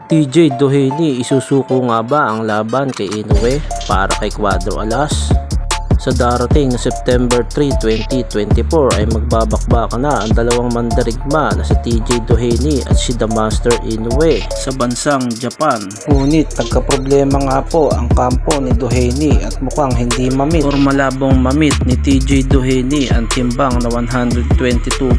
TJ Doheny, isusuko nga ba ang laban kay Inoue para kay Cuadro Alas? Sa darating na September 3, 2024 ay magbabakbakan na ang dalawang mandarigma na si TJ Doheny at si The Master Inoue sa bansang Japan. Ngunit nagkaproblema nga po ang kampo ni Doheny at mukhang hindi mamit or malabong mamit ni TJ Doheny ang timbang na 122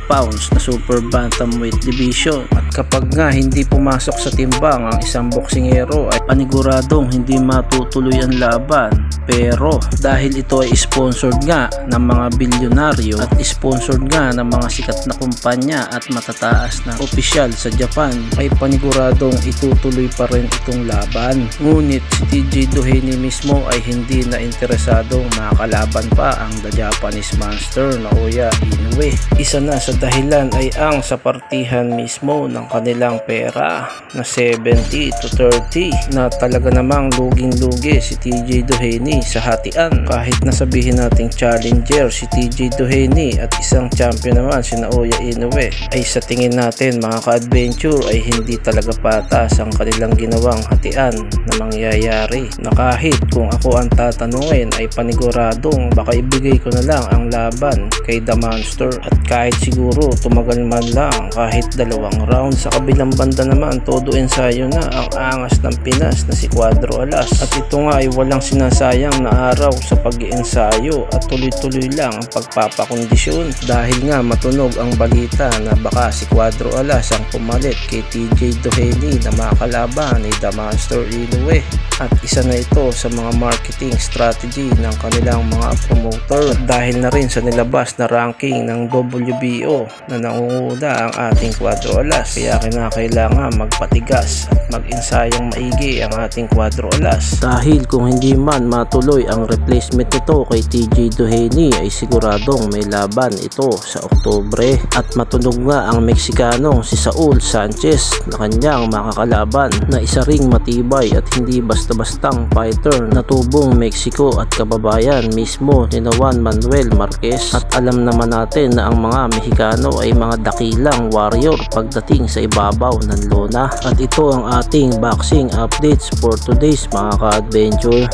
pounds na Super Bantamweight Division. At kapag nga hindi pumasok sa timbang ang isang boksingero ay paniguradong hindi matutuloy ang laban. Pero dahil ito ay sponsored nga ng mga bilyonaryo at sponsored nga ng mga sikat na kumpanya at matataas na opisyal sa Japan, ay paniguradong itutuloy pa rin itong laban. Ngunit si TJ Doheny mismo ay hindi na interesadong makalaban pa ang The Japanese Monster na Naoya Inoue. Isa na sa dahilan ay ang sa partihan mismo ng kanilang pera na 70 to 30 na talaga namang luging-lugi si TJ Doheny sa hatian. Kahit nasabihin nating challenger si TJ Doheny at isang champion naman si Naoya Inoue, ay sa tingin natin mga ka-adventure ay hindi talaga patas ang kanilang ginawang hatian na mangyayari, na kahit kung ako ang tatanungin ay paniguradong baka ibigay ko na lang ang laban kay The Monster at kahit siguro tumagal man lang kahit 2 round. Sa kabilang banda naman todo ensayo na ang angas ng Pinas na si Cuadro Alas at ito nga ay walang sinasayang na araw sa pag-iensayo at tuloy-tuloy lang ang pagpapakondisyon dahil nga matunog ang balita na baka si Cuadro Alas ang pumalit kay TJ Doheny na makalaban ni The Master Inoue. At isa na ito sa mga marketing strategy ng kanilang mga promoter dahil na rin sa nilabas na ranking ng WBO na nangunguna ang ating Cuadro Alas, kaya kinakailangan magpatigas at mag-ensayong maigi ang ating Cuadro Alas dahil kung hindi man matuloy ang replacement nito kay TJ Doheny ay siguradong may laban ito sa Oktubre at matunog nga ang Meksikanong si Saul Sanchez na kanyang makakalaban na isa ring matibay at hindi basta-bastang fighter na tubong Mexico at kababayan mismo ni Juan Manuel Marquez. At alam naman natin na ang mga Mexicano ay mga dakilang warrior pagdating sa ibabaw ng lona. At ito ang ating boxing updates for today's mga ka-adventure.